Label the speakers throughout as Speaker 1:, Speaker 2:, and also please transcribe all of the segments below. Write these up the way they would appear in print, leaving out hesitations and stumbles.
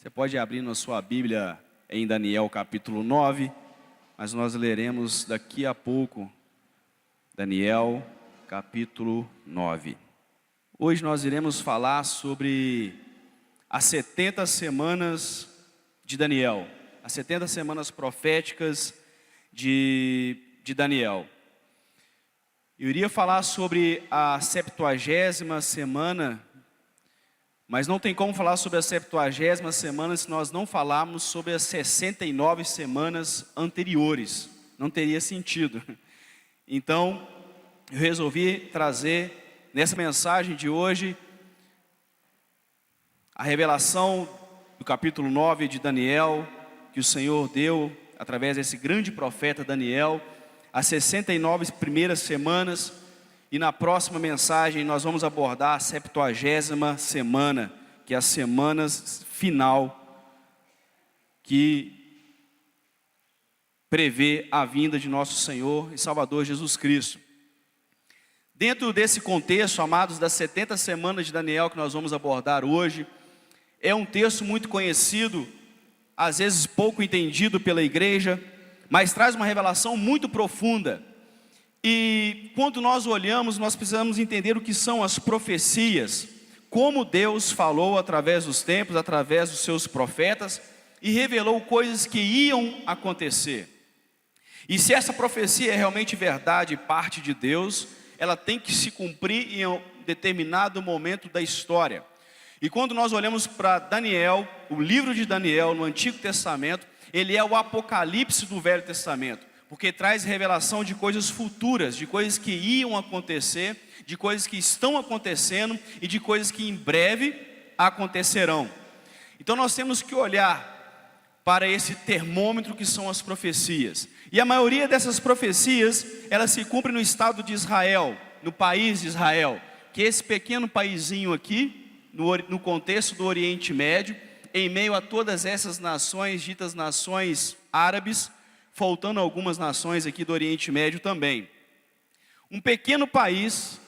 Speaker 1: Você pode abrir na sua Bíblia em Daniel capítulo 9, mas nós leremos daqui a pouco Daniel capítulo 9. Hoje nós iremos falar sobre as 70 semanas de Daniel, as 70 semanas proféticas de Daniel. Eu iria falar sobre a 70ª semana, mas não tem como falar sobre a 70ª semana se nós não falarmos sobre as 69 semanas anteriores. Não teria sentido. Então, eu resolvi trazer nessa mensagem de hoje a revelação do capítulo 9 de Daniel, que o Senhor deu através desse grande profeta Daniel, as 69 primeiras semanas. E na próxima mensagem nós vamos abordar a 70ª semana, que é a semana final, que prevê a vinda de nosso Senhor e Salvador Jesus Cristo. Dentro desse contexto, amados, das 70 semanas de Daniel que nós vamos abordar hoje, é um texto muito conhecido, às vezes pouco entendido pela igreja, mas traz uma revelação muito profunda. E quando nós olhamos, nós precisamos entender o que são as profecias, como Deus falou através dos tempos, através dos seus profetas, e revelou coisas que iam acontecer. E se essa profecia é realmente verdade e parte de Deus, ela tem que se cumprir em um determinado momento da história. E quando nós olhamos para Daniel, o livro de Daniel no Antigo Testamento, ele é o Apocalipse do Velho Testamento, porque traz revelação de coisas futuras, de coisas que iam acontecer, de coisas que estão acontecendo e de coisas que em breve acontecerão. Então nós temos que olhar para esse termômetro que são as profecias. E a maioria dessas profecias, elas se cumprem no estado de Israel, no país de Israel, que é esse pequeno paizinho aqui, no contexto do Oriente Médio, em meio a todas essas nações, ditas nações árabes, faltando algumas nações aqui do Oriente Médio também. Um pequeno país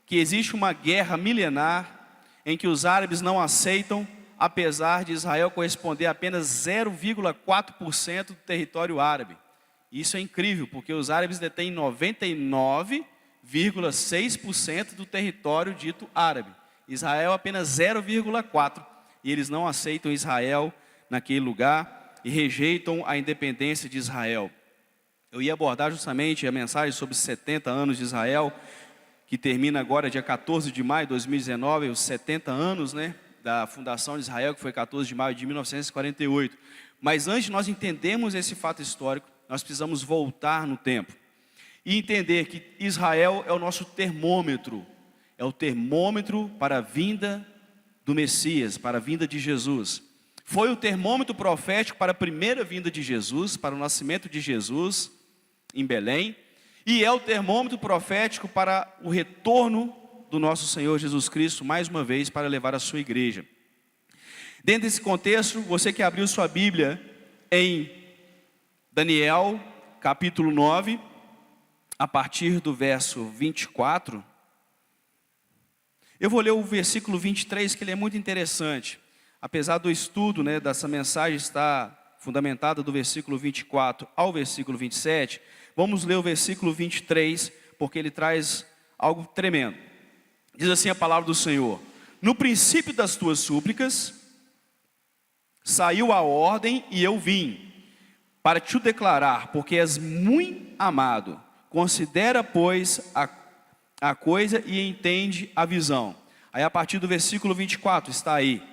Speaker 1: que existe uma guerra milenar em que os árabes não aceitam, apesar de Israel corresponder a apenas 0,4% do território árabe. Isso é incrível, porque os árabes detêm 99,6% do território dito árabe. Israel apenas 0,4%. E eles não aceitam Israel naquele lugar e rejeitam a independência de Israel. Eu ia abordar justamente a mensagem sobre 70 anos de Israel, que termina agora dia 14 de maio de 2019, os 70 anos, da fundação de Israel, que foi 14 de maio de 1948. Mas antes de nós entendermos esse fato histórico, nós precisamos voltar no tempo e entender que Israel é o nosso termômetro, é o termômetro para a vinda do Messias, para a vinda de Jesus. Foi o termômetro profético para a primeira vinda de Jesus, para o nascimento de Jesus em Belém, e é o termômetro profético para o retorno do nosso Senhor Jesus Cristo, mais uma vez, para levar a sua igreja. Dentro desse contexto, você que abriu sua Bíblia em Daniel, capítulo 9, a partir do verso 24, eu vou ler o versículo 23, que ele é muito interessante. Apesar do estudo dessa mensagem estar fundamentada do versículo 24 ao versículo 27, vamos ler o versículo 23, porque ele traz algo tremendo. Diz assim a palavra do Senhor: no princípio das tuas súplicas, saiu a ordem e eu vim, para te declarar, porque és muito amado. Considera, pois, a coisa e entende a visão. Aí a partir do versículo 24 está aí: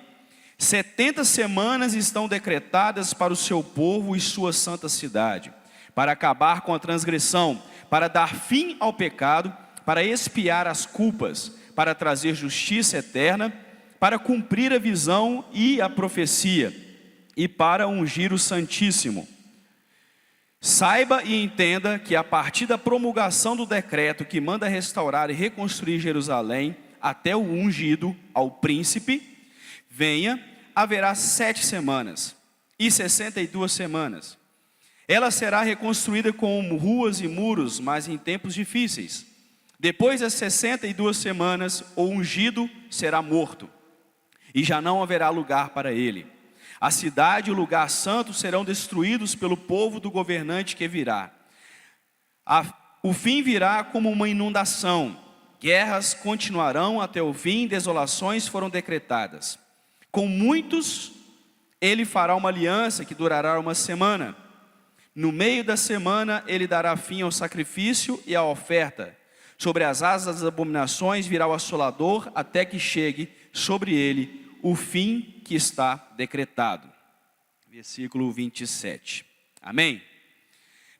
Speaker 1: 70 semanas estão decretadas para o seu povo e sua santa cidade, para acabar com a transgressão, para dar fim ao pecado, para expiar as culpas, para trazer justiça eterna, para cumprir a visão e a profecia, e para ungir o Santíssimo. Saiba e entenda que a partir da promulgação do decreto que manda restaurar e reconstruir Jerusalém, até o ungido, ao príncipe, venha, haverá 7 semanas e 62 semanas. Ela será reconstruída com ruas e muros, mas em tempos difíceis. Depois das 62 semanas, o ungido será morto, e já não haverá lugar para ele. A cidade e o lugar santo serão destruídos pelo povo do governante que virá. O fim virá como uma inundação. Guerras continuarão até o fim, desolações foram decretadas. Com muitos ele fará uma aliança que durará uma semana. No meio da semana ele dará fim ao sacrifício e à oferta. Sobre as asas das abominações virá o assolador, até que chegue sobre ele o fim que está decretado. Versículo 27. Amém?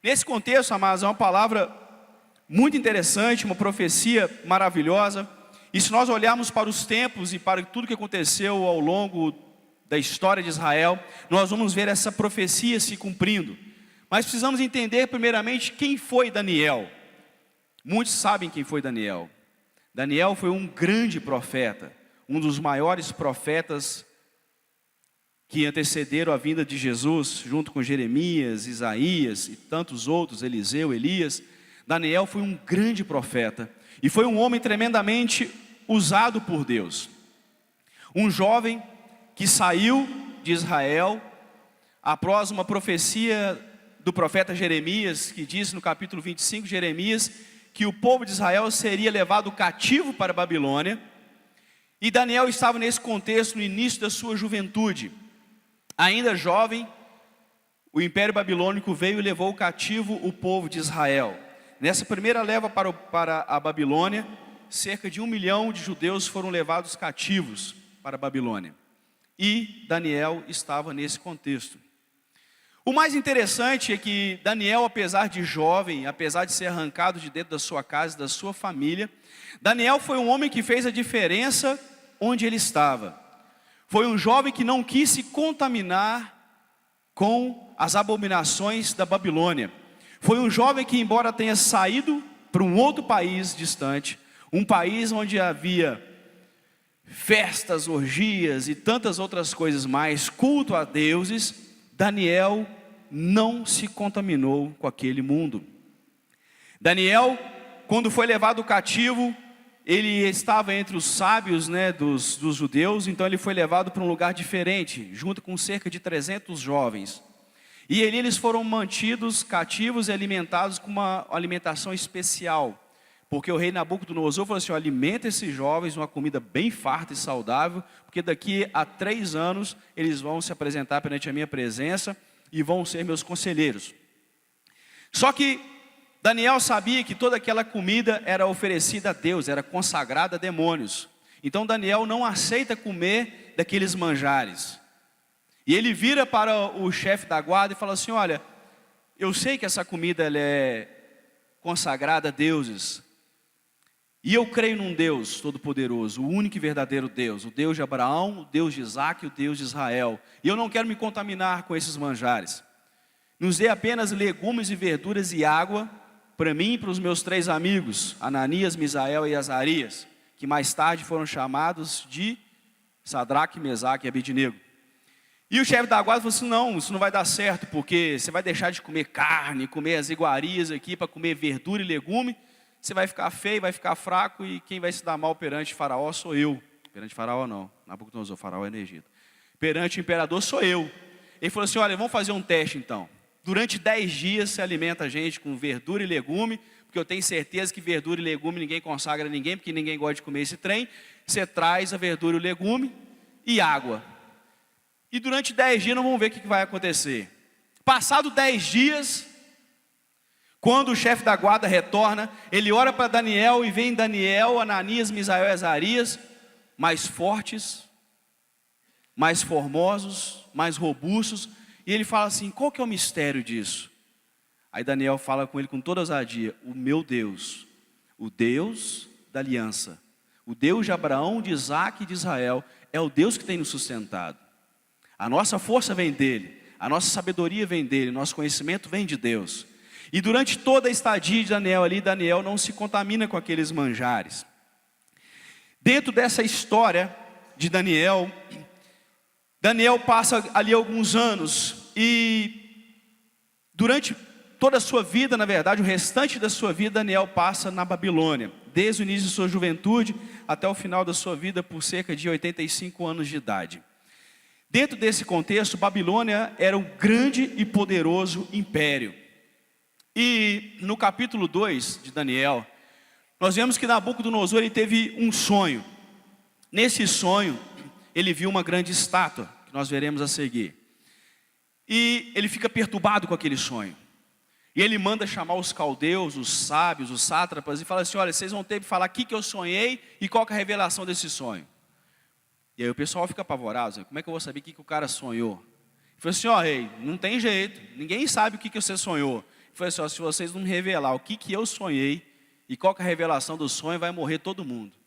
Speaker 1: Nesse contexto, amados, é uma palavra muito interessante, uma profecia maravilhosa. E se nós olharmos para os tempos e para tudo que aconteceu ao longo da história de Israel, nós vamos ver essa profecia se cumprindo. Mas precisamos entender primeiramente quem foi Daniel. Muitos sabem quem foi Daniel. Daniel foi um grande profeta, um dos maiores profetas que antecederam a vinda de Jesus, junto com Jeremias, Isaías e tantos outros, Eliseu, Elias. Daniel foi um grande profeta e foi um homem tremendamente usado por Deus. Um jovem que saiu de Israel após uma profecia do profeta Jeremias, que diz no capítulo 25 de Jeremias, que o povo de Israel seria levado cativo para a Babilônia. E Daniel estava nesse contexto no início da sua juventude. Ainda jovem, o Império Babilônico veio e levou cativo o povo de Israel. Nessa primeira leva para a Babilônia, cerca de 1 milhão de judeus foram levados cativos para a Babilônia. E Daniel estava nesse contexto. O mais interessante é que Daniel, apesar de jovem, apesar de ser arrancado de dentro da sua casa, da sua família, Daniel foi um homem que fez a diferença onde ele estava. Foi um jovem que não quis se contaminar com as abominações da Babilônia. Foi um jovem que, embora tenha saído para um outro país distante, um país onde havia festas, orgias e tantas outras coisas mais, culto a deuses, Daniel não se contaminou com aquele mundo. Daniel, quando foi levado cativo, ele estava entre os sábios, dos judeus, então ele foi levado para um lugar diferente, junto com cerca de 300 jovens. E ali eles foram mantidos cativos e alimentados com uma alimentação especial, porque o rei Nabucodonosor falou assim: alimenta esses jovens uma comida bem farta e saudável, porque daqui a 3 anos eles vão se apresentar perante a minha presença e vão ser meus conselheiros. Só que Daniel sabia que toda aquela comida era oferecida a Deus, era consagrada a demônios. Então Daniel não aceita comer daqueles manjares. E ele vira para o chefe da guarda e fala assim: olha, eu sei que essa comida ela é consagrada a deuses, e eu creio num Deus todo-poderoso, o único e verdadeiro Deus, o Deus de Abraão, o Deus de Isaac e o Deus de Israel. E eu não quero me contaminar com esses manjares. Nos dê apenas legumes e verduras e água, para mim e para os meus 3 amigos, Ananias, Misael e Azarias, que mais tarde foram chamados de Sadraque, Mesaque e Abednego. E o chefe da guarda falou assim: não, isso não vai dar certo, porque você vai deixar de comer carne, comer as iguarias aqui para comer verdura e legume, você vai ficar feio, vai ficar fraco, e quem vai se dar mal perante Faraó sou eu. Perante Faraó não, Nabucodonosor, Faraó é no Egito. Perante o imperador sou eu. Ele falou assim: olha, vamos fazer um teste então. Durante 10 dias você alimenta a gente com verdura e legume, porque eu tenho certeza que verdura e legume ninguém consagra a ninguém, porque ninguém gosta de comer esse trem. Você traz a verdura e o legume e água. E durante 10 dias nós vamos ver o que vai acontecer. Passado 10 dias, quando o chefe da guarda retorna, ele ora para Daniel e vem Daniel, Ananias, Misael e Azarias, mais fortes, mais formosos, mais robustos. E ele fala assim: qual que é o mistério disso? Aí Daniel fala com ele com toda ousadia: o meu Deus, o Deus da aliança, o Deus de Abraão, de Isaac e de Israel, é o Deus que tem nos sustentado. A nossa força vem dele, a nossa sabedoria vem dele, nosso conhecimento vem de Deus. E durante toda a estadia de Daniel ali, Daniel não se contamina com aqueles manjares. Dentro dessa história de Daniel, Daniel passa ali alguns anos, e durante toda a sua vida, na verdade, o restante da sua vida, Daniel passa na Babilônia, desde o início de sua juventude até o final da sua vida, por cerca de 85 anos de idade. Dentro desse contexto, Babilônia era um grande e poderoso império. E no capítulo 2 de Daniel, nós vemos que Nabucodonosor ele teve um sonho. Nesse sonho, ele viu uma grande estátua, que nós veremos a seguir. E ele fica perturbado com aquele sonho. E ele manda chamar os caldeus, os sábios, os sátrapas, e fala assim: olha, vocês vão ter que falar o que eu sonhei e qual que é a revelação desse sonho. E aí o pessoal fica apavorado: como é que eu vou saber o que o cara sonhou? Ele falou assim: ó, rei, não tem jeito, ninguém sabe o que você sonhou. Ele falou assim: ó, se vocês não me revelar o que eu sonhei e qual que é a revelação do sonho, vai morrer todo mundo.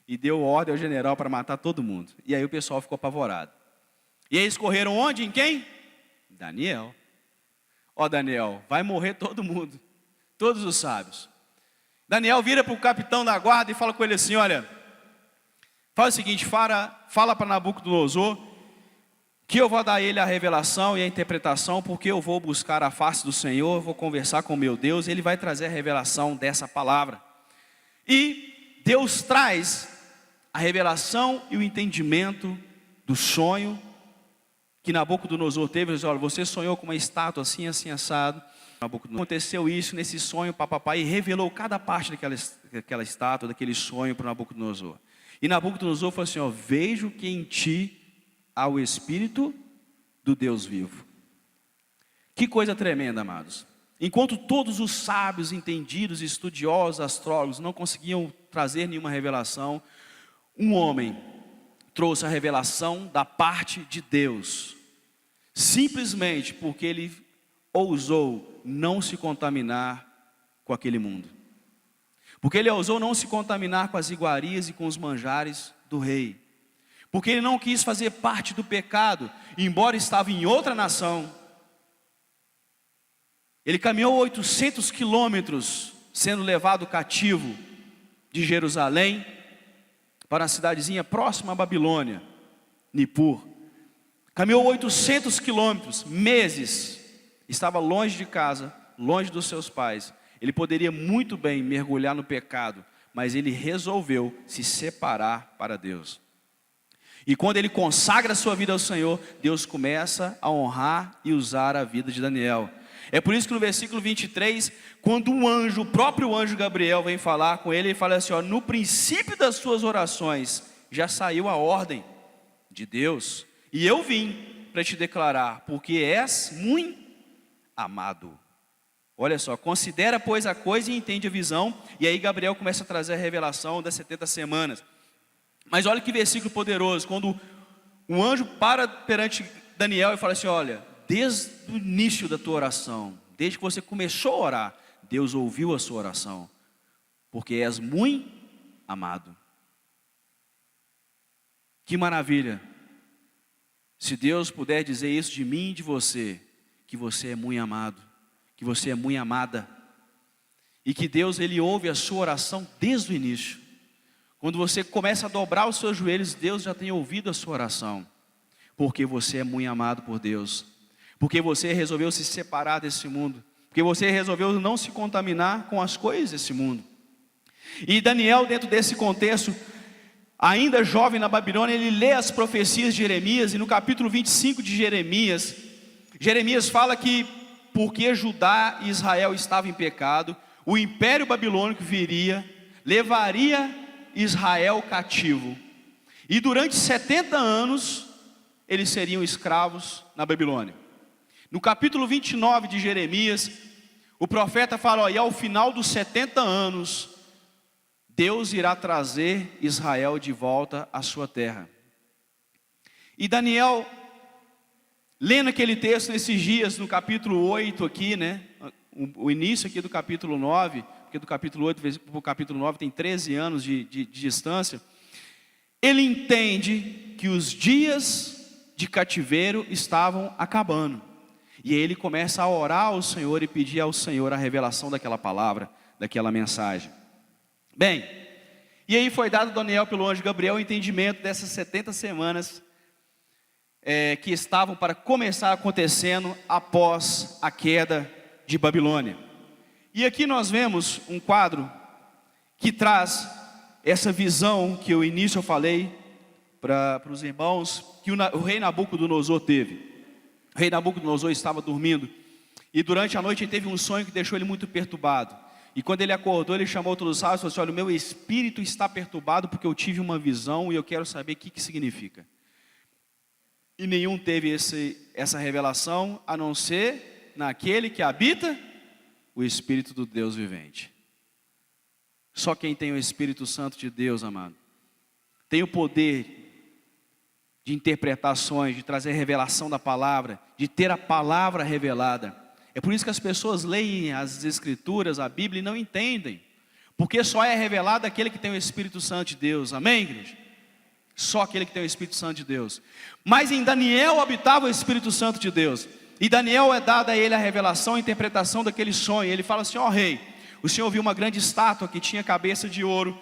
Speaker 1: E deu ordem ao general para matar todo mundo. E aí o pessoal ficou apavorado. E eles correram onde? Em quem? Daniel. Ó, Daniel, vai morrer todo mundo, todos os sábios. Daniel vira para o capitão da guarda e fala com ele assim: olha, faz o seguinte, fala para Nabucodonosor que eu vou dar a ele a revelação e a interpretação, porque eu vou buscar a face do Senhor, vou conversar com meu Deus, ele vai trazer a revelação dessa palavra. E Deus traz a revelação e o entendimento do sonho que Nabucodonosor teve. Ele diz: olha, você sonhou com uma estátua assim, assim, assado. Aconteceu isso nesse sonho, papai, e revelou cada parte daquela estátua, daquele sonho para Nabucodonosor. E Nabucodonosor falou assim: ó, vejo que em ti há o Espírito do Deus vivo. Que coisa tremenda, amados. Enquanto todos os sábios, entendidos, estudiosos, astrólogos não conseguiam trazer nenhuma revelação, um homem trouxe a revelação da parte de Deus, simplesmente porque ele ousou não se contaminar com aquele mundo, porque ele ousou não se contaminar com as iguarias e com os manjares do rei, porque ele não quis fazer parte do pecado, embora estava em outra nação. Ele caminhou 800 quilômetros, sendo levado cativo de Jerusalém para a cidadezinha próxima à Babilônia, Nippur. Caminhou 800 quilômetros, meses, estava longe de casa, longe dos seus pais. Ele poderia muito bem mergulhar no pecado, mas ele resolveu se separar para Deus. E quando ele consagra a sua vida ao Senhor, Deus começa a honrar e usar a vida de Daniel. É por isso que no versículo 23, quando o próprio anjo Gabriel vem falar com ele, ele fala assim: ó, no princípio das suas orações já saiu a ordem de Deus, e eu vim para te declarar, porque és muito amado. Olha só, considera pois a coisa e entende a visão. E aí Gabriel começa a trazer a revelação das 70 semanas. Mas olha que versículo poderoso, quando um anjo para perante Daniel e fala assim: olha, desde o início da tua oração, desde que você começou a orar, Deus ouviu a sua oração, porque és muito amado. Que maravilha, se Deus puder dizer isso de mim e de você, que você é muito amado, que você é muito amada, e que Deus ele ouve a sua oração desde o início. Quando você começa a dobrar os seus joelhos, Deus já tem ouvido a sua oração, porque você é muito amado por Deus, porque você resolveu se separar desse mundo, porque você resolveu não se contaminar com as coisas desse mundo. E Daniel, dentro desse contexto, ainda jovem na Babilônia, ele lê as profecias de Jeremias, e no capítulo 25 de Jeremias, Jeremias fala que porque Judá e Israel estavam em pecado, o império babilônico viria, levaria Israel cativo, e durante 70 anos eles seriam escravos na Babilônia. No capítulo 29 de Jeremias, o profeta fala: ó, e ao final dos 70 anos, Deus irá trazer Israel de volta à sua terra. E Daniel, lendo aquele texto nesses dias, no capítulo 8 aqui, né, o início aqui do capítulo 9, porque do capítulo 8 para o capítulo 9 tem 13 anos de distância, ele entende que os dias de cativeiro estavam acabando. E aí ele começa a orar ao Senhor e pedir ao Senhor a revelação daquela palavra, daquela mensagem. Bem, e aí foi dado a Daniel pelo anjo Gabriel o entendimento dessas 70 semanas que estavam para começar acontecendo após a queda de Babilônia. E aqui nós vemos um quadro que traz essa visão que no início eu falei, para os irmãos que o rei Nabucodonosor teve. O rei Nabucodonosor estava dormindo e durante a noite ele teve um sonho que deixou ele muito perturbado. E quando ele acordou, ele chamou todos os sábios e falou assim: olha, o meu espírito está perturbado porque eu tive uma visão e eu quero saber o que significa. E nenhum teve essa revelação, a não ser naquele que habita o Espírito do Deus vivente. Só quem tem o Espírito Santo de Deus, amado, tem o poder de interpretações, de trazer revelação da palavra, de ter a palavra revelada. É por isso que as pessoas leem as Escrituras, a Bíblia, e não entendem. Porque só é revelado aquele que tem o Espírito Santo de Deus. Amém, igreja? Só aquele que tem o Espírito Santo de Deus. Mas em Daniel habitava o Espírito Santo de Deus. E Daniel é dada a ele a revelação, a interpretação daquele sonho. Ele fala assim: ó rei, o senhor viu uma grande estátua que tinha cabeça de ouro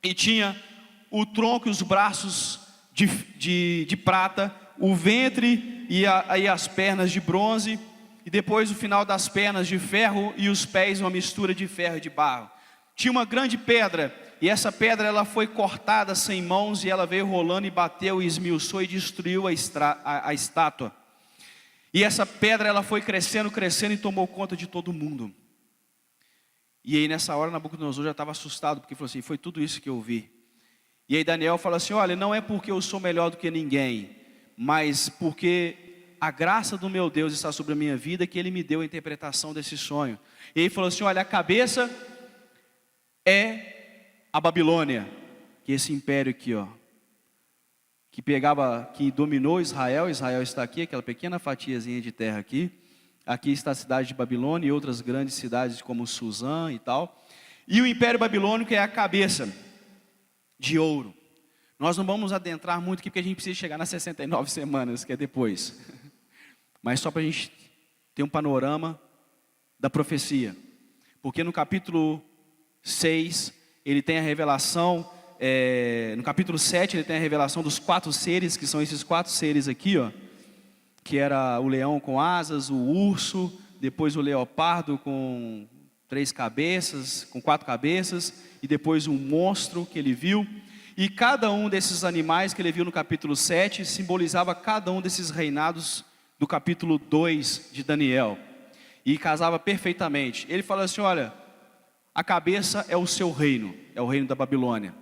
Speaker 1: e tinha o tronco e os braços de prata, o ventre e as pernas de bronze, e depois o final das pernas de ferro e os pés uma mistura de ferro e de barro. Tinha uma grande pedra, e essa pedra ela foi cortada sem mãos, e ela veio rolando e bateu e esmiuçou e destruiu a estátua. E essa pedra ela foi crescendo, crescendo e tomou conta de todo mundo. E aí nessa hora Nabucodonosor já estava assustado, porque falou assim: foi tudo isso que eu vi. E aí Daniel fala assim: olha, não é porque eu sou melhor do que ninguém, mas porque a graça do meu Deus está sobre a minha vida, que Ele me deu a interpretação desse sonho. E ele falou assim: olha, a cabeça é a Babilônia, que é esse império aqui, ó, que dominou Israel. Israel está aqui, aquela pequena fatiazinha de terra aqui. Aqui está a cidade de Babilônia e outras grandes cidades como Suzã e tal. E o império babilônico é a cabeça de ouro. Nós não vamos adentrar muito aqui, porque a gente precisa chegar nas 69 semanas, que é depois. Mas só para a gente ter um panorama da profecia. Porque no capítulo 6, ele tem a revelação, no capítulo 7, ele tem a revelação dos 4 seres, que são esses 4 seres aqui, ó. Que era o leão com asas, o urso, depois o leopardo com 3 cabeças, com 4 cabeças, e depois um monstro que ele viu. E cada um desses animais que ele viu no capítulo 7 simbolizava cada um desses reinados do capítulo 2 de Daniel. E casava perfeitamente. Ele fala assim: olha, a cabeça é o seu reino, é o reino da Babilônia.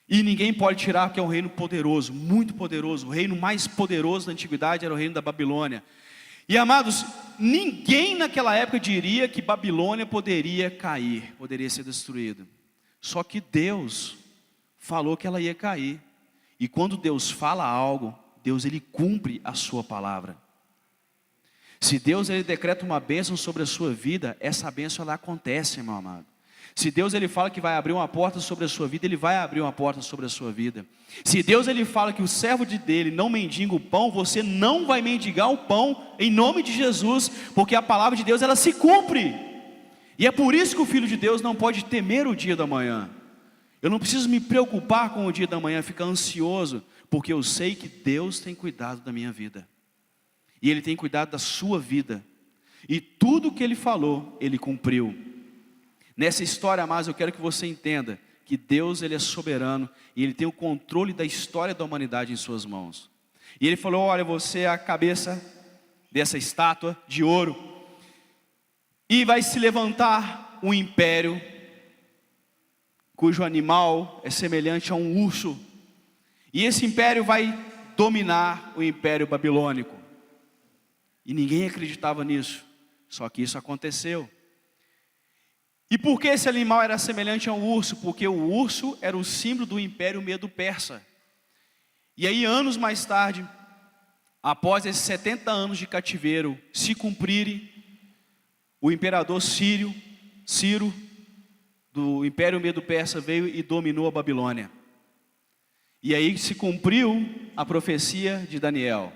Speaker 1: E ninguém pode tirar, porque é um reino poderoso, muito poderoso. O reino mais poderoso da antiguidade era o reino da Babilônia. E amados, ninguém naquela época diria que Babilônia poderia cair, poderia ser destruída. Só que Deus falou que ela ia cair. E quando Deus fala algo, Deus ele cumpre a sua palavra. Se Deus ele decreta uma bênção sobre a sua vida, essa bênção ela acontece, meu amado. Se Deus ele fala que vai abrir uma porta sobre a sua vida, Ele vai abrir uma porta sobre a sua vida. Se Deus ele fala que o servo dele não mendiga o pão, você não vai mendigar o pão em nome de Jesus, porque a palavra de Deus ela se cumpre. E é por isso que o Filho de Deus não pode temer o dia da manhã. Eu não preciso me preocupar com o dia da manhã, ficar ansioso, porque eu sei que Deus tem cuidado da minha vida. E Ele tem cuidado da sua vida. E tudo que Ele falou, Ele cumpriu. Nessa história, mas eu quero que você entenda que Deus ele é soberano e Ele tem o controle da história da humanidade em suas mãos. E Ele falou: olha, você é a cabeça dessa estátua de ouro, e vai se levantar um império, cujo animal é semelhante a um urso, e esse império vai dominar o império babilônico. E ninguém acreditava nisso, só que isso aconteceu. E por que esse animal era semelhante a um urso? Porque o urso era o símbolo do Império Medo-Persa. E aí anos mais tarde, após esses 70 anos de cativeiro se cumprirem, o imperador Ciro, do Império Medo-Persa, veio e dominou a Babilônia. E aí se cumpriu a profecia de Daniel.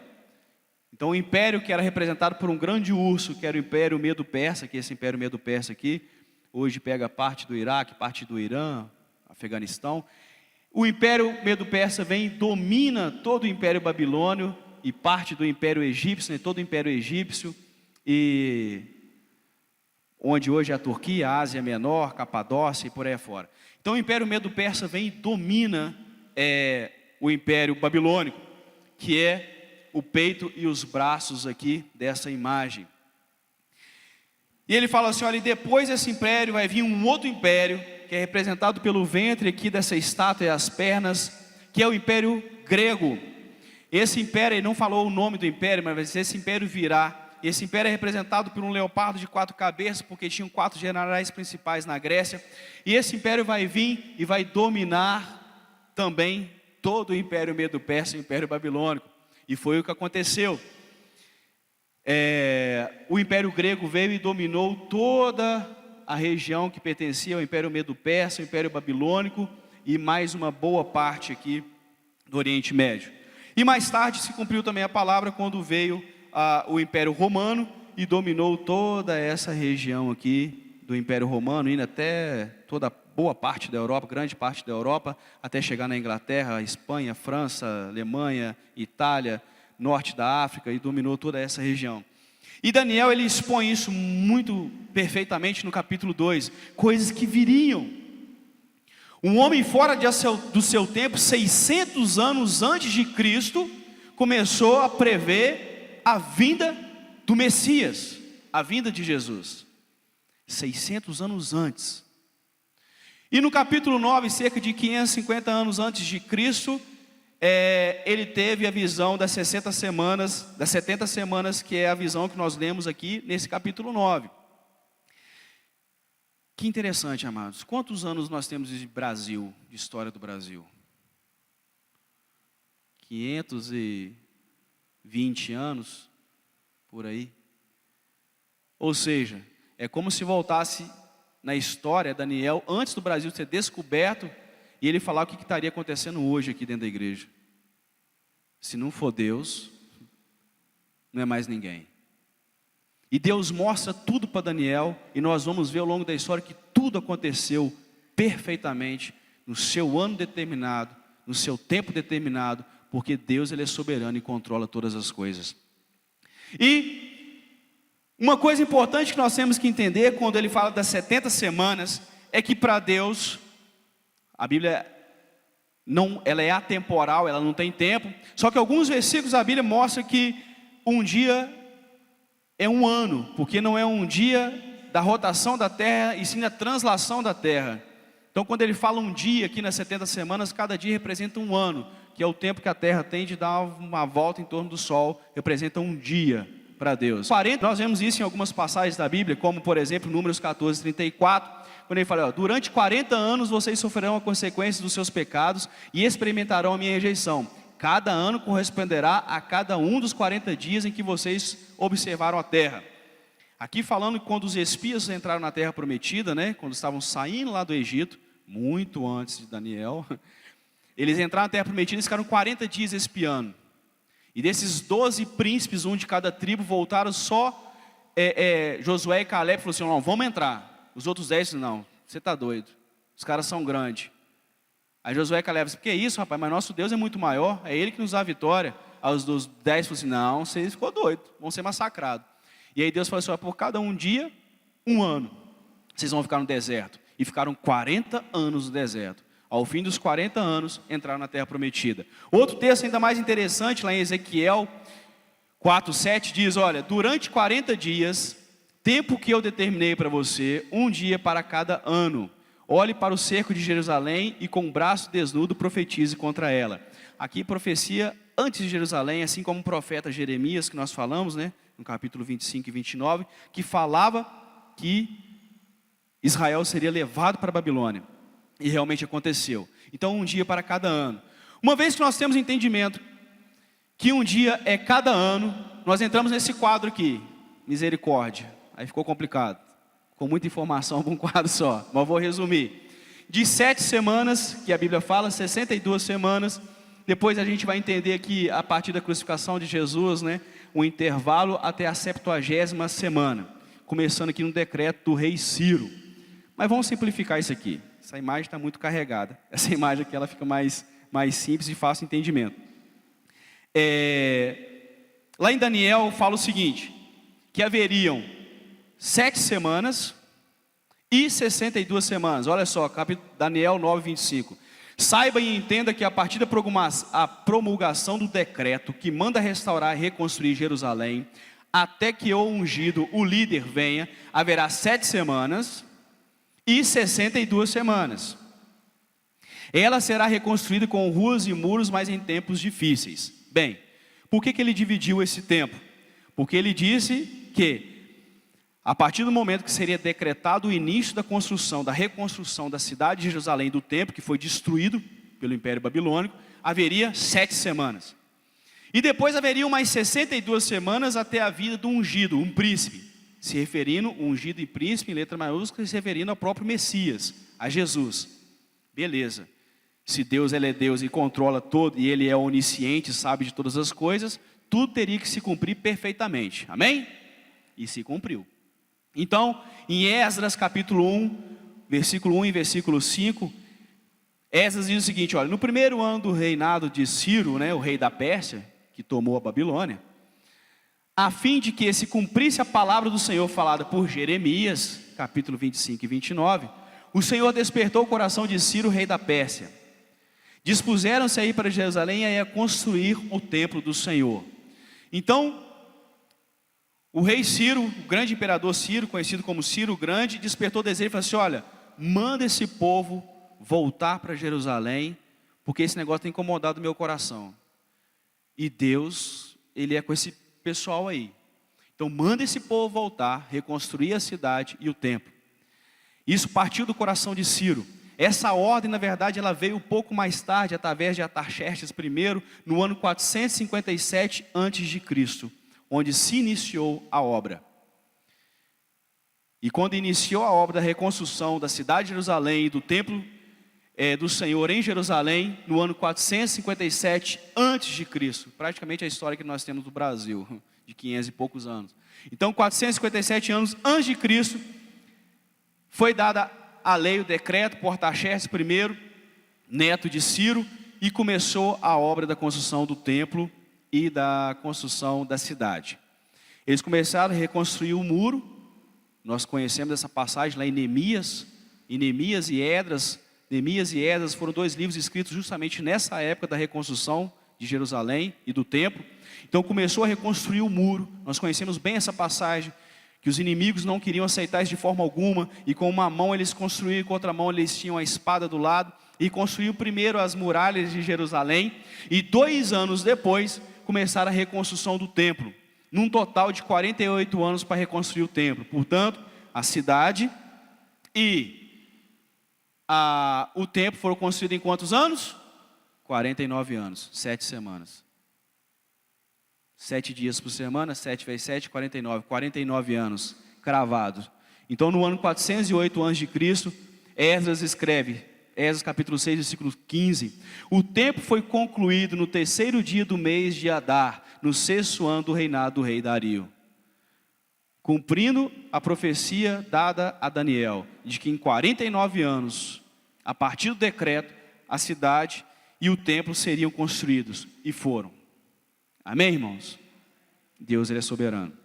Speaker 1: Então o império que era representado por um grande urso, que era o Império Medo-Persa, que é esse Império Medo-Persa aqui, hoje pega parte do Iraque, parte do Irã, Afeganistão. O Império Medo-Persa vem e domina todo o Império Babilônio e parte do Império Egípcio, né, todo o Império Egípcio, e onde hoje é a Turquia, a Ásia Menor, Capadócia e por aí afora. Então o Império Medo-Persa vem e domina o Império Babilônico, que é o peito e os braços aqui dessa imagem. E ele fala assim, olha, e depois desse império vai vir um outro império, que é representado pelo ventre aqui dessa estátua e as pernas, que é o Império Grego. Esse império, ele não falou o nome do império, mas esse império virá. Esse império é representado por um leopardo de 4 cabeças, porque tinham 4 generais principais na Grécia. E esse império vai vir e vai dominar também todo o Império Medo-Persa e o Império Babilônico. E foi o que aconteceu. O Império Grego veio e dominou toda a região que pertencia ao Império Medo-Persa, o Império Babilônico e mais uma boa parte aqui do Oriente Médio. E mais tarde se cumpriu também a palavra quando veio o Império Romano e dominou toda essa região aqui do Império Romano, indo até toda boa parte da Europa, grande parte da Europa, até chegar na Inglaterra, Espanha, França, Alemanha, Itália, norte da África, e dominou toda essa região. E Daniel, ele expõe isso muito perfeitamente no capítulo 2, coisas que viriam. Um homem fora do seu tempo, 600 anos antes de Cristo, começou a prever a vinda do Messias, a vinda de Jesus. 600 anos antes. E no capítulo 9, cerca de 550 anos antes de Cristo, ele teve a visão das 60 semanas, das 70 semanas, que é a visão que nós lemos aqui nesse capítulo 9. Que interessante, amados. Quantos anos nós temos de Brasil, de história do Brasil? 520 anos, por aí. Ou seja, é como se voltasse na história, Daniel, antes do Brasil ser descoberto, e ele falar o que estaria acontecendo hoje aqui dentro da igreja. Se não for Deus, não é mais ninguém. E Deus mostra tudo para Daniel, e nós vamos ver ao longo da história que tudo aconteceu perfeitamente, no seu ano determinado, no seu tempo determinado, porque Deus, ele é soberano e controla todas as coisas. E uma coisa importante que nós temos que entender, quando ele fala das 70 semanas, é que para Deus, a Bíblia ela é atemporal, ela não tem tempo, só que alguns versículos da Bíblia mostram que um dia é um ano, porque não é um dia da rotação da terra, e sim da translação da terra. Então quando ele fala um dia aqui nas 70 semanas, cada dia representa um ano, que é o tempo que a terra tem de dar uma volta em torno do sol, representa um dia para Deus. 40, nós vemos isso em algumas passagens da Bíblia, como por exemplo Números 14, 34, quando ele fala, durante 40 anos vocês sofrerão a consequência dos seus pecados e experimentarão a minha rejeição. Cada ano corresponderá a cada um dos 40 dias em que vocês observaram a terra. Aqui falando que quando os espias entraram na terra prometida, né, quando estavam saindo lá do Egito, muito antes de Daniel, eles entraram na terra prometida e ficaram 40 dias espiando. E desses 12 príncipes, um de cada tribo, voltaram só Josué e Caleb, falaram assim, não, vamos entrar. Os outros 10, não, você está doido, os caras são grandes. Aí Josué e Caleb disse, que é isso, rapaz, mas nosso Deus é muito maior, é Ele que nos dá a vitória. Aí os dos 10 falaram assim, não, vocês ficou doido, vão ser massacrados. E aí Deus falou assim, por cada um dia, um ano, vocês vão ficar no deserto. E ficaram 40 anos no deserto. Ao fim dos 40 anos, entraram na terra prometida. Outro texto ainda mais interessante, lá em Ezequiel 4:7, diz, olha, durante 40 dias, tempo que eu determinei para você, um dia para cada ano, olhe para o cerco de Jerusalém e com o braço desnudo profetize contra ela. Aqui profecia antes de Jerusalém, assim como o profeta Jeremias, que nós falamos, né, no capítulo 25 e 29, que falava que Israel seria levado para a Babilônia. E realmente aconteceu. Então um dia para cada ano. Uma vez que nós temos entendimento que um dia é cada ano, nós entramos nesse quadro aqui, misericórdia. Aí ficou complicado, com muita informação para um quadro só, mas vou resumir. De 7 semanas, que a Bíblia fala, 62 semanas, depois a gente vai entender que a partir da crucificação de Jesus, né, um intervalo até a 70ª semana, começando aqui no decreto do rei Ciro. Mas vamos simplificar isso aqui. Essa imagem está muito carregada. Essa imagem aqui ela fica mais simples e fácil entendimento. Lá em Daniel fala o seguinte, que haveriam 7 semanas e 62 semanas. Olha só, Daniel 9:25. Saiba e entenda que a partir da promulgação do decreto que manda restaurar e reconstruir Jerusalém, até que o ungido, o líder, venha, haverá 7 semanas e 62 semanas. Ela será reconstruída com ruas e muros, mas em tempos difíceis. Bem, por que ele dividiu esse tempo? Porque ele disse que, a partir do momento que seria decretado o início da construção, da reconstrução da cidade de Jerusalém, do templo, que foi destruído pelo Império Babilônico, haveria 7 semanas. E depois haveriam mais 62 semanas até a vida do ungido, um príncipe. Se referindo, ungido e príncipe, em letra maiúscula, se referindo ao próprio Messias, a Jesus. Beleza. Se Deus, ele é Deus e controla todo, e ele é onisciente, sabe de todas as coisas, tudo teria que se cumprir perfeitamente. Amém? E se cumpriu. Então, em Esdras capítulo 1, versículo 1 e versículo 5, Esdras diz o seguinte, olha, no primeiro ano do reinado de Ciro, né, o rei da Pérsia, que tomou a Babilônia, a fim de que se cumprisse a palavra do Senhor falada por Jeremias, capítulo 25 e 29, o Senhor despertou o coração de Ciro, rei da Pérsia. Dispuseram-se a ir para Jerusalém e a construir o templo do Senhor. Então, o rei Ciro, o grande imperador Ciro, conhecido como Ciro o Grande, despertou o desejo e falou assim, olha, manda esse povo voltar para Jerusalém, porque esse negócio tem incomodado o meu coração. E Deus, ele é com esse pessoal aí. Então manda esse povo voltar, reconstruir a cidade e o templo. Isso partiu do coração de Ciro. Essa ordem, na verdade, ela veio um pouco mais tarde, através de Artaxerxes I, no ano 457 a.C., onde se iniciou a obra. E quando iniciou a obra da reconstrução da cidade de Jerusalém e do templo do Senhor em Jerusalém, no ano 457 a.C., praticamente a história que nós temos do Brasil, de 500 e poucos anos. Então, 457 anos antes de Cristo, foi dada a lei, o decreto por Artaxerxes I, neto de Ciro, e começou a obra da construção do templo e da construção da cidade. Eles começaram a reconstruir o muro. Nós conhecemos essa passagem lá em Neemias e Esdras. Neemias e Esdras foram 2 livros escritos justamente nessa época da reconstrução de Jerusalém e do templo. Então começou a reconstruir o muro. Nós conhecemos bem essa passagem, que os inimigos não queriam aceitar isso de forma alguma, e com uma mão eles construíram, com outra mão eles tinham a espada do lado, e construíram primeiro as muralhas de Jerusalém, e 2 anos depois começaram a reconstrução do templo, num total de 48 anos para reconstruir o templo. Portanto, a cidade e o templo foram construídos em quantos anos? 49 anos, 7 semanas. 7 dias por semana, 7 vezes 7, 49. 49 anos, cravados. Então, no ano 408 a.C., Esdras escreve, Esdras capítulo 6, versículo 15. O templo foi concluído no 3º dia do mês de Adar, no 6º ano do reinado do rei Dario, cumprindo a profecia dada a Daniel, de que em 49 anos, a partir do decreto, a cidade e o templo seriam construídos, e foram. Amém, irmãos? Deus, ele é soberano.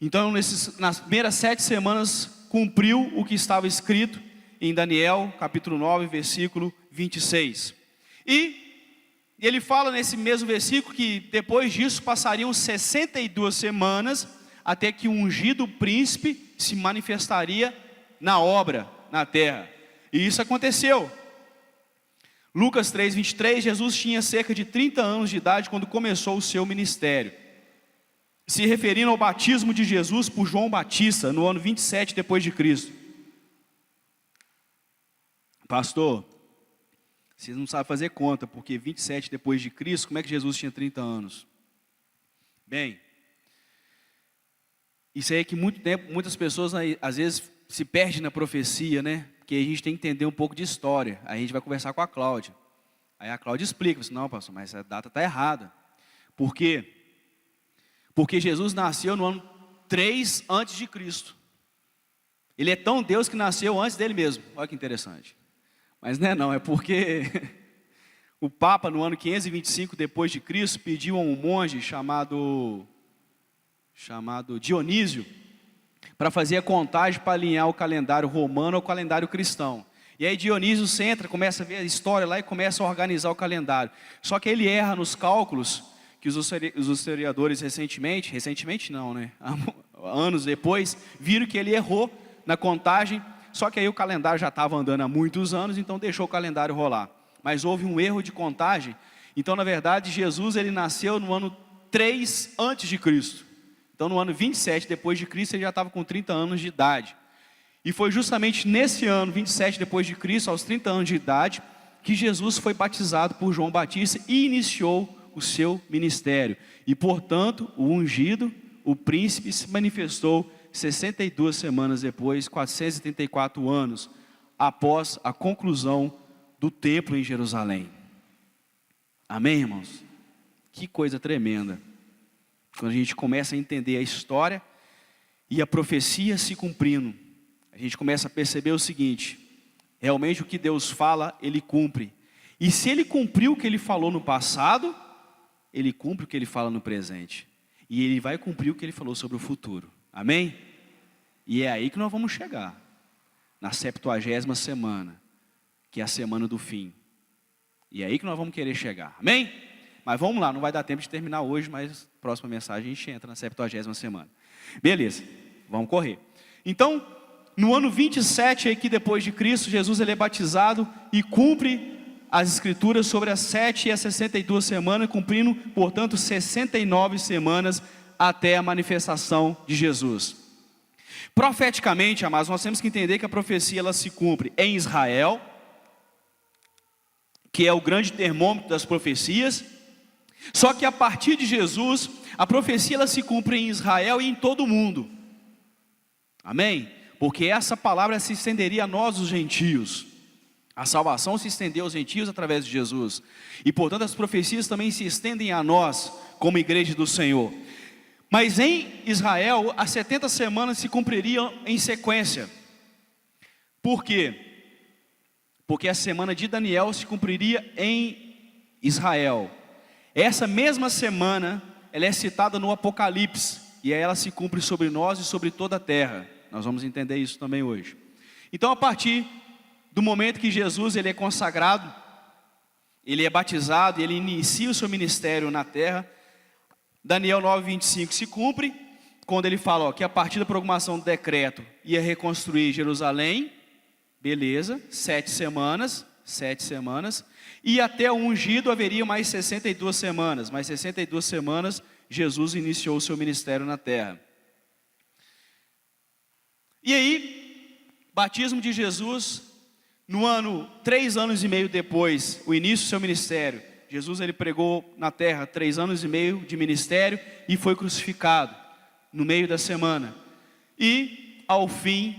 Speaker 1: Então, nas primeiras 7 semanas, cumpriu o que estava escrito em Daniel, capítulo 9, versículo 26. E ele fala nesse mesmo versículo que depois disso passariam 62 semanas até que o ungido príncipe se manifestaria na obra, na terra. E isso aconteceu. Lucas 3, 23, Jesus tinha cerca de 30 anos de idade quando começou o seu ministério. Se referindo ao batismo de Jesus por João Batista, no ano 27 depois de Cristo. Pastor, vocês não sabem fazer conta, porque 27 depois de Cristo, como é que Jesus tinha 30 anos? Bem, isso aí é que muitas pessoas às vezes se perdem na profecia, né? Porque a gente tem que entender um pouco de história. Aí a gente vai conversar com a Cláudia. Aí a Cláudia explica, assim, não, pastor, mas essa data está errada. Por quê? Porque Jesus nasceu no ano 3 antes de Cristo. Ele é tão Deus que nasceu antes dele mesmo. Olha que interessante. Mas não é porque o Papa, no ano 525 depois de Cristo, pediu a um monge chamado Dionísio para fazer a contagem para alinhar o calendário romano ao calendário cristão. E aí Dionísio entra, começa a ver a história lá e começa a organizar o calendário. Só que ele erra nos cálculos, que os historiadores recentemente não, né? Anos depois, viram que ele errou na contagem, só que aí o calendário já estava andando há muitos anos, então deixou o calendário rolar. Mas houve um erro de contagem, então na verdade Jesus ele nasceu no ano 3 antes de Cristo. Então no ano 27 depois de Cristo ele já estava com 30 anos de idade. E foi justamente nesse ano, 27 depois de Cristo, aos 30 anos de idade, que Jesus foi batizado por João Batista e iniciou o seu ministério. E portanto, o ungido, o príncipe, se manifestou 62 semanas depois, 434 anos, após a conclusão do templo em Jerusalém. Amém, irmãos? Que coisa tremenda. Quando a gente começa a entender a história e a profecia se cumprindo, a gente começa a perceber o seguinte: realmente o que Deus fala, Ele cumpre. E se Ele cumpriu o que Ele falou no passado, Ele cumpre o que Ele fala no presente. E Ele vai cumprir o que Ele falou sobre o futuro. Amém? E é aí que nós vamos chegar. Na 70ª semana, que é a semana do fim. E é aí que nós vamos querer chegar. Amém? Mas vamos lá, não vai dar tempo de terminar hoje, mas próxima mensagem a gente entra na 70ª semana. Beleza, vamos correr. Então, no ano 27 aqui depois de Cristo, Jesus ele é batizado e cumpre as escrituras sobre as 7 e as 62 semanas, cumprindo, portanto, 69 semanas até a manifestação de Jesus. Profeticamente, amados, nós temos que entender que a profecia ela se cumpre em Israel, que é o grande termômetro das profecias. Só que a partir de Jesus, a profecia ela se cumpre em Israel e em todo o mundo. Amém? Porque essa palavra se estenderia a nós, os gentios. A salvação se estendeu aos gentios através de Jesus. E portanto as profecias também se estendem a nós, como igreja do Senhor. Mas em Israel, as 70 semanas se cumpririam em sequência. Por quê? Porque a semana de Daniel se cumpriria em Israel. Essa mesma semana, ela é citada no Apocalipse. E aí ela se cumpre sobre nós e sobre toda a terra. Nós vamos entender isso também hoje. Então, a partir do momento que Jesus ele é consagrado, ele é batizado, ele inicia o seu ministério na terra, Daniel 9:25 se cumpre, quando ele fala que a partir da promulgação do decreto ia reconstruir Jerusalém, beleza, 7 semanas, e até o ungido haveria mais 62 semanas, mais 62 semanas Jesus iniciou o seu ministério na terra. E aí, batismo de Jesus, no ano, 3 anos e meio depois, o início do seu ministério, Jesus ele pregou na terra 3 anos e meio de ministério e foi crucificado no meio da semana. E ao fim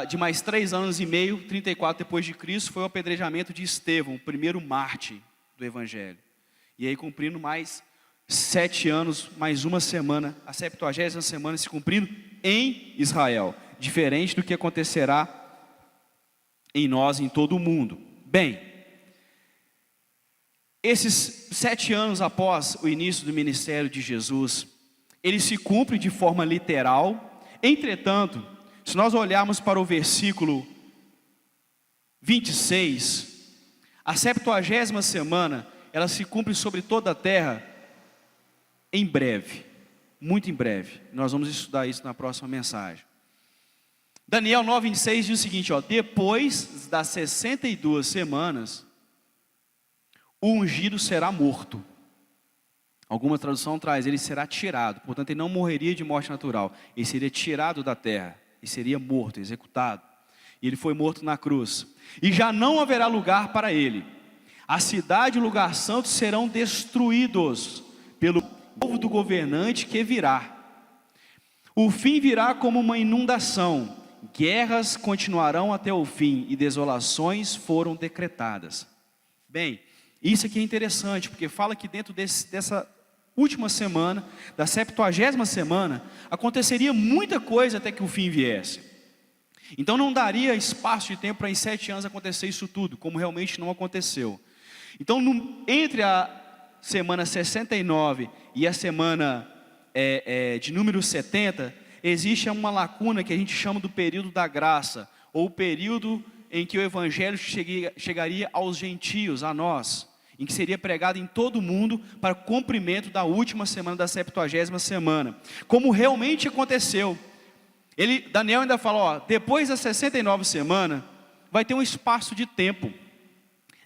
Speaker 1: de mais 3 anos e meio, 34 depois de Cristo, foi o apedrejamento de Estevão, o primeiro mártir do Evangelho. E aí cumprindo mais 7 anos, mais uma semana, a 70ª semana se cumprindo em Israel, diferente do que acontecerá em nós, em todo o mundo. Bem, esses 7 anos após o início do ministério de Jesus, ele se cumpre de forma literal. Entretanto, se nós olharmos para o versículo 26, a 70ª semana, ela se cumpre sobre toda a terra em breve, muito em breve. Nós vamos estudar isso na próxima mensagem. Daniel 9:6 diz o seguinte, depois das 62 semanas, o ungido será morto. Alguma tradução traz, ele será tirado, portanto ele não morreria de morte natural, ele seria tirado da terra, e seria morto, executado. E ele foi morto na cruz. E já não haverá lugar para ele. A cidade e o lugar santo serão destruídos pelo povo do governante que virá. O fim virá como uma inundação. Guerras continuarão até o fim e desolações foram decretadas. Bem, isso aqui é interessante, porque fala que dentro dessa última semana, da 70ª semana, aconteceria muita coisa até que o fim viesse. Então não daria espaço de tempo para em 7 anos acontecer isso tudo, como realmente não aconteceu. Então entre a semana 69 e a semana de número 70, existe uma lacuna que a gente chama do período da graça, ou o período em que o evangelho chegaria aos gentios, a nós, em que seria pregado em todo o mundo para o cumprimento da última semana da 70ª semana, como realmente aconteceu. Daniel ainda fala, depois das 69 semanas, vai ter um espaço de tempo.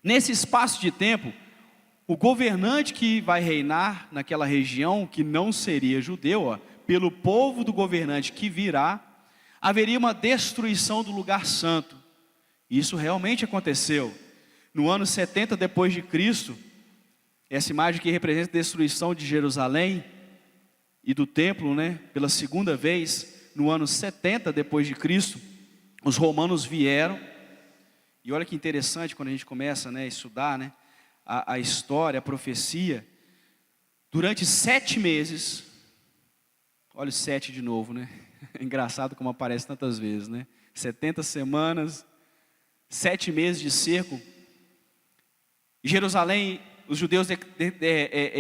Speaker 1: Nesse espaço de tempo, o governante que vai reinar naquela região, que não seria judeu, pelo povo do governante que virá, haveria uma destruição do lugar santo. Isso realmente aconteceu. No ano 70 depois de Cristo, essa imagem que representa a destruição de Jerusalém e do templo, pela segunda vez, no ano 70 depois de Cristo, os romanos vieram. E olha que interessante quando a gente começa a estudar a história, a profecia. Durante 7 meses, olha o 7 de novo, É engraçado como aparece tantas vezes, 70 semanas, 7 meses de cerco. Jerusalém, os judeus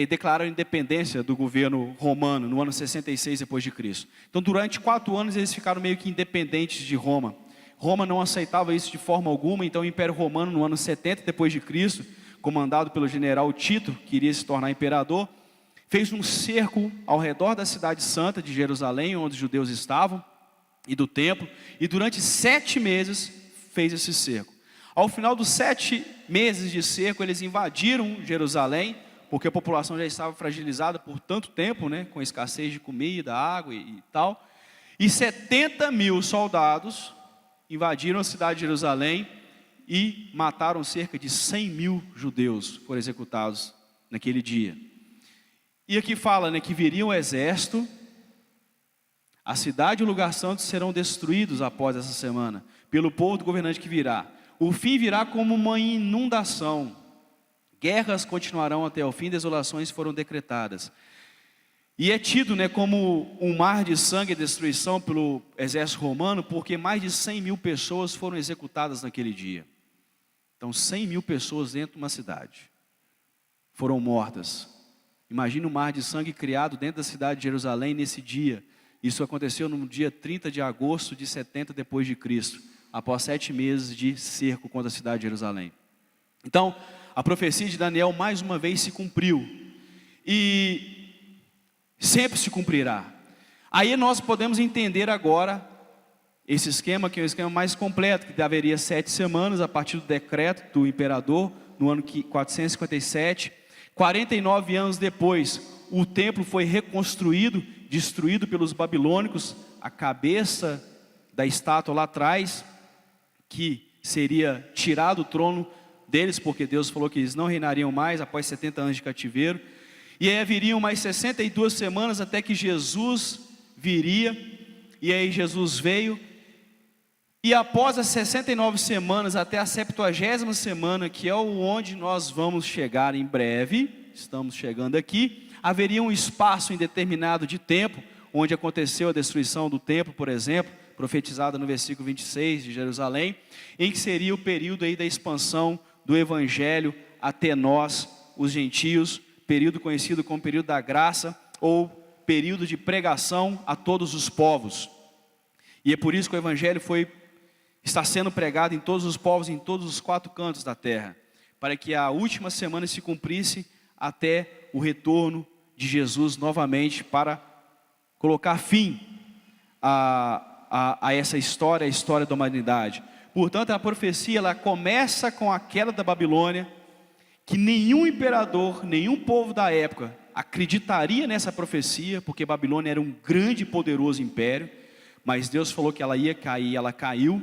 Speaker 1: declararam independência do governo romano no ano 66 depois de Cristo. Então, durante 4 anos eles ficaram meio que independentes de Roma. Roma não aceitava isso de forma alguma, então o Império Romano no ano 70 depois de Cristo, comandado pelo general Tito, que iria se tornar imperador, fez um cerco ao redor da cidade santa de Jerusalém, onde os judeus estavam, e do templo, e durante 7 meses fez esse cerco. Ao final dos 7 meses de cerco, eles invadiram Jerusalém, porque a população já estava fragilizada por tanto tempo, com escassez de comida, água e tal. E 70 mil soldados invadiram a cidade de Jerusalém e mataram cerca de 100 mil judeus, foram executados naquele dia. E aqui fala que viria um exército, a cidade e o lugar santo serão destruídos após essa semana, pelo povo do governante que virá. O fim virá como uma inundação. Guerras continuarão até o fim, desolações foram decretadas. E é tido como um mar de sangue e destruição pelo exército romano, porque mais de 100 mil pessoas foram executadas naquele dia. Então 100 mil pessoas dentro de uma cidade foram mortas. Imagina um mar de sangue criado dentro da cidade de Jerusalém nesse dia. Isso aconteceu no dia 30 de agosto de 70 depois de Cristo, após 7 meses de cerco contra a cidade de Jerusalém. Então, a profecia de Daniel mais uma vez se cumpriu, e sempre se cumprirá. Aí nós podemos entender agora esse esquema, que é um esquema mais completo, que haveria 7 semanas a partir do decreto do imperador, no ano 457, 49 anos depois, o templo foi reconstruído, destruído pelos babilônicos, a cabeça da estátua lá atrás, que seria tirado o trono deles, porque Deus falou que eles não reinariam mais após 70 anos de cativeiro. E aí haveriam mais 62 semanas até que Jesus viria, e aí Jesus veio. E após as 69 semanas, até a 70ª semana, que é onde nós vamos chegar em breve, estamos chegando aqui, haveria um espaço indeterminado de tempo, onde aconteceu a destruição do templo, por exemplo, profetizada no versículo 26 de Jerusalém, em que seria o período aí da expansão do Evangelho até nós, os gentios, período conhecido como período da graça, ou período de pregação a todos os povos. E é por isso que o Evangelho está sendo pregado em todos os povos, em todos os 4 cantos da terra, para que a última semana se cumprisse até o retorno de Jesus novamente, para colocar fim a essa história, a história da humanidade. Portanto, a profecia ela começa com a queda da Babilônia, que nenhum imperador, nenhum povo da época acreditaria nessa profecia, porque Babilônia era um grande e poderoso império, mas Deus falou que ela ia cair, ela caiu.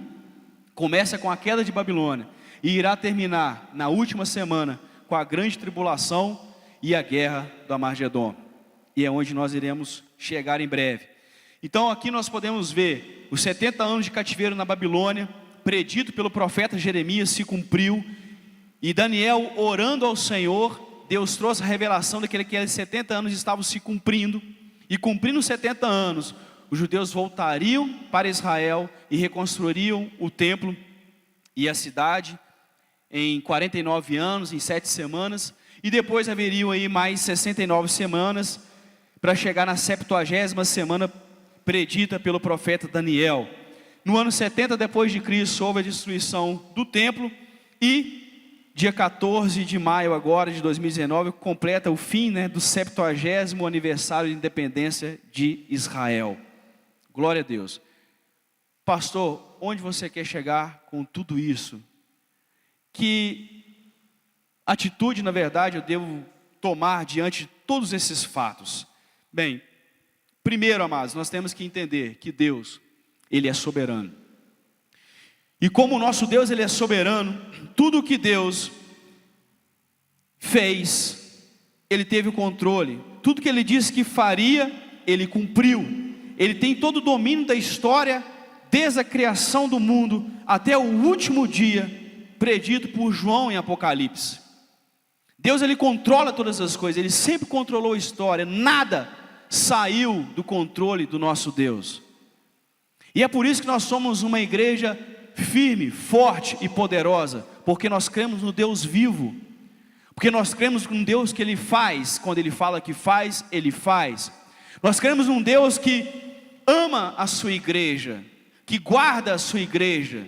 Speaker 1: Começa com a queda de Babilônia e irá terminar na última semana com a grande tribulação e a guerra do Armagedon. E é onde nós iremos chegar em breve. Então aqui nós podemos ver os 70 anos de cativeiro na Babilônia, predito pelo profeta Jeremias, se cumpriu. E Daniel orando ao Senhor, Deus trouxe a revelação de que aqueles 70 anos estavam se cumprindo. E cumprindo os 70 anos, os judeus voltariam para Israel e reconstruiriam o templo e a cidade em 49 anos, em 7 semanas. E depois haveriam aí mais 69 semanas para chegar na 70ª semana predita pelo profeta Daniel. no ano 70 depois de Cristo, houve a destruição do templo e dia 14 de maio agora de 2019 completa o fim, do 70º aniversário de independência de Israel. Glória a Deus. Pastor, onde você quer chegar com tudo isso? Que atitude, na verdade, eu devo tomar diante de todos esses fatos? Bem, primeiro, amados, nós temos que entender que Deus, Ele é soberano. E como o nosso Deus, Ele é soberano, tudo o que Deus fez, Ele teve o controle. Tudo que Ele disse que faria, Ele cumpriu. Ele tem todo o domínio da história, desde a criação do mundo até o último dia, predito por João em Apocalipse. Deus, Ele controla todas as coisas, Ele sempre controlou a história, nada saiu do controle do nosso Deus. E é por isso que nós somos uma igreja firme, forte e poderosa, porque nós cremos no Deus vivo, porque nós cremos num Deus que Ele faz, quando Ele fala que faz, Ele faz. Nós cremos num Deus que ama a sua igreja, que guarda a sua igreja,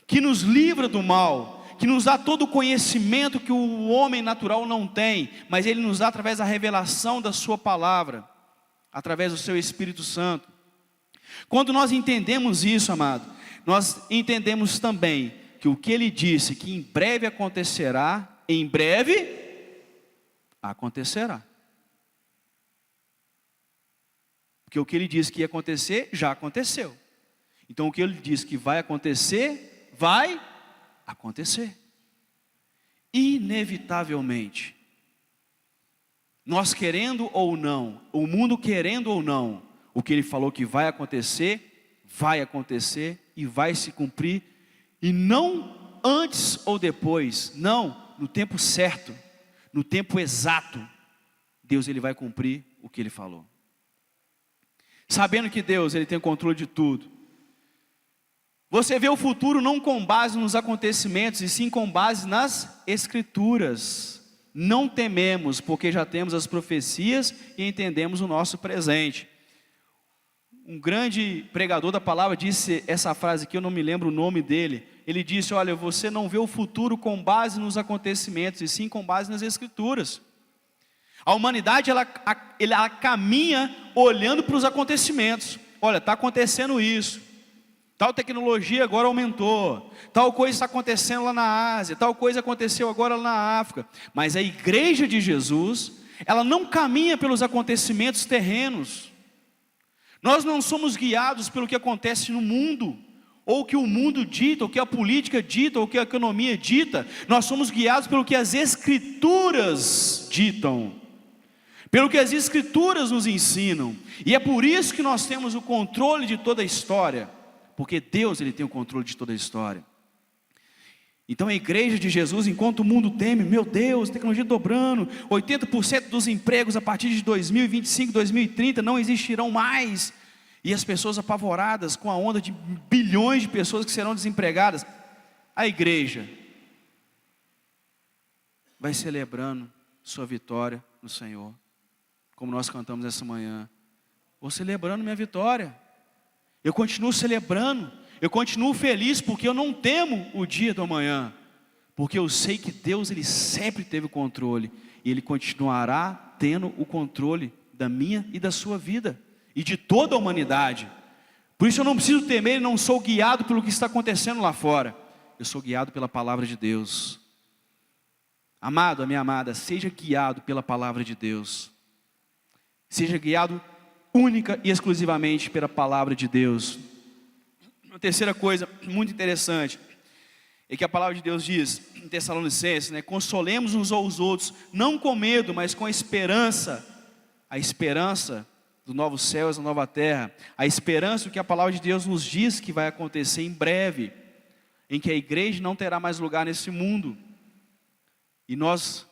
Speaker 1: que nos livra do mal, que nos dá todo o conhecimento que o homem natural não tem, mas Ele nos dá através da revelação da sua palavra, através do seu Espírito Santo. Quando nós entendemos isso, amado, nós entendemos também que o que Ele disse que em breve acontecerá, em breve acontecerá. Porque o que Ele disse que ia acontecer, já aconteceu. Então o que Ele disse que vai acontecer, vai acontecer. Inevitavelmente. Nós querendo ou não, o mundo querendo ou não, o que Ele falou que vai acontecer e vai se cumprir. E não antes ou depois, não, no tempo certo, no tempo exato, Deus, Ele vai cumprir o que Ele falou. Sabendo que Deus, Ele tem o controle de tudo. Você vê o futuro não com base nos acontecimentos, e sim com base nas Escrituras. Não tememos, porque já temos as profecias e entendemos o nosso presente. Um grande pregador da palavra disse essa frase aqui, eu não me lembro o nome dele. Ele disse, olha, você não vê o futuro com base nos acontecimentos, e sim com base nas Escrituras. A humanidade, ela caminha olhando para os acontecimentos. Olha, está acontecendo isso. Tal tecnologia agora aumentou, tal coisa está acontecendo lá na Ásia, tal coisa aconteceu agora lá na África. Mas a igreja de Jesus, ela não caminha pelos acontecimentos terrenos. Nós não somos guiados pelo que acontece no mundo, ou o que o mundo dita, ou o que a política dita, ou o que a economia dita. Nós somos guiados pelo que as Escrituras ditam, pelo que as Escrituras nos ensinam. E é por isso que nós temos o controle de toda a história. Porque Deus, Ele tem o controle de toda a história. Então a igreja de Jesus, enquanto o mundo teme, meu Deus, tecnologia dobrando, 80% dos empregos a partir de 2025, 2030 não existirão mais. E as pessoas apavoradas com a onda de bilhões de pessoas que serão desempregadas. A igreja vai celebrando sua vitória no Senhor. Como nós cantamos essa manhã. Vou celebrando minha vitória. Eu continuo celebrando, eu continuo feliz, porque eu não temo o dia do amanhã, porque eu sei que Deus, Ele sempre teve o controle, e Ele continuará tendo o controle da minha e da sua vida, e de toda a humanidade. Por isso eu não preciso temer, e não sou guiado pelo que está acontecendo lá fora, eu sou guiado pela palavra de Deus. Amado, a minha amada, seja guiado pela palavra de Deus, seja guiado única e exclusivamente pela palavra de Deus. Uma terceira coisa muito interessante é que a palavra de Deus diz em Tessalonicenses, consolemos uns aos outros, não com medo, mas com esperança. A esperança do novo céu e da nova terra, a esperança do que a palavra de Deus nos diz que vai acontecer em breve, em que a igreja não terá mais lugar nesse mundo, e nós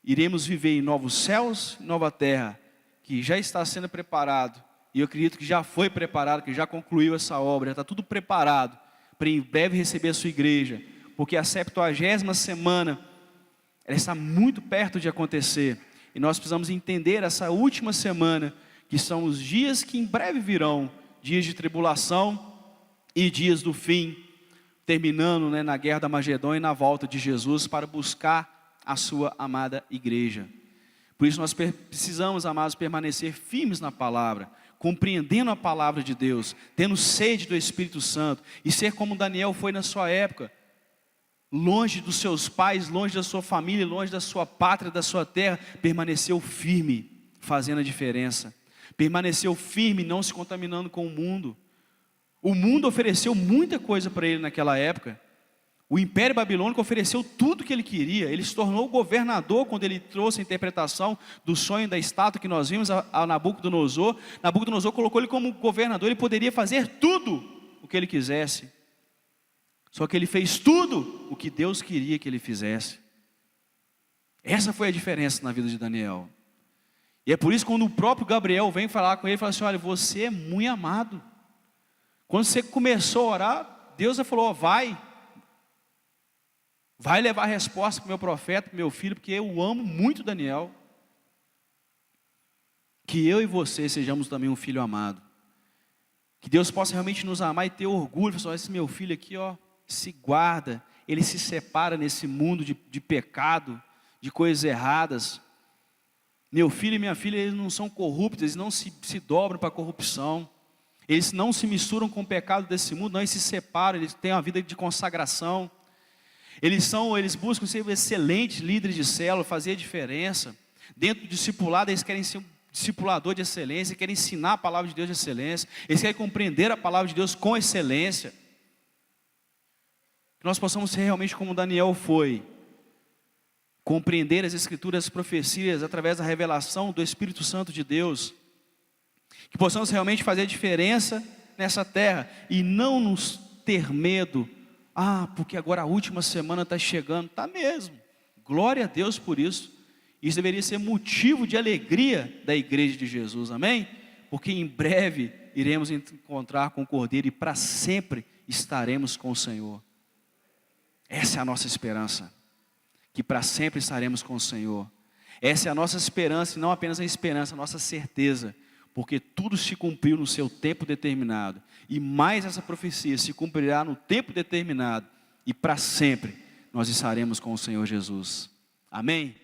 Speaker 1: iremos viver em novos céus e nova terra, que já está sendo preparado, e eu acredito que já foi preparado, que já concluiu essa obra, já está tudo preparado, para em breve receber a sua igreja, porque a 70ª semana, ela está muito perto de acontecer, e nós precisamos entender essa última semana, que são os dias que em breve virão, dias de tribulação, e dias do fim, terminando, né, na guerra da Magedônia e na volta de Jesus para buscar a sua amada igreja. Por isso nós precisamos, amados, permanecer firmes na palavra, compreendendo a palavra de Deus, tendo sede do Espírito Santo, e ser como Daniel foi na sua época, longe dos seus pais, longe da sua família, longe da sua pátria, da sua terra, permaneceu firme, fazendo a diferença, permaneceu firme, não se contaminando com o mundo. O mundo ofereceu muita coisa para ele naquela época. O Império Babilônico ofereceu tudo que ele queria. Ele se tornou governador quando ele trouxe a interpretação do sonho da estátua que nós vimos a Nabucodonosor. Nabucodonosor colocou ele como governador, ele poderia fazer tudo o que ele quisesse. Só que ele fez tudo o que Deus queria que ele fizesse. Essa foi a diferença na vida de Daniel. E é por isso que quando o próprio Gabriel vem falar com ele, fala assim: olha, você é muito amado. Quando você começou a orar, Deus já falou: vai levar a resposta para o meu profeta, para o meu filho, porque eu amo muito Daniel. Que eu e você sejamos também um filho amado. Que Deus possa realmente nos amar e ter orgulho. Falar: esse meu filho aqui, ó, se guarda, ele se separa nesse mundo de pecado, de coisas erradas. Meu filho e minha filha, eles não são corruptos, eles não se dobram para a corrupção. Eles não se misturam com o pecado desse mundo, não, eles se separam, eles têm uma vida de consagração. Eles buscam ser excelentes líderes de célula, fazer a diferença. Dentro do discipulado, eles querem ser um discipulador de excelência, querem ensinar a palavra de Deus de excelência, eles querem compreender a palavra de Deus com excelência. Que nós possamos ser realmente como Daniel foi, compreender as Escrituras, as profecias, através da revelação do Espírito Santo de Deus. Que possamos realmente fazer a diferença nessa terra e não nos ter medo. Porque agora a última semana está chegando. Está mesmo. Glória a Deus por isso. Isso deveria ser motivo de alegria da igreja de Jesus, amém? Porque em breve iremos encontrar com o Cordeiro e para sempre estaremos com o Senhor. Essa é a nossa esperança, que para sempre estaremos com o Senhor. Essa é a nossa esperança, e não apenas a esperança, a nossa certeza, porque tudo se cumpriu no seu tempo determinado, e mais essa profecia se cumprirá no tempo determinado, e para sempre nós estaremos com o Senhor Jesus. Amém?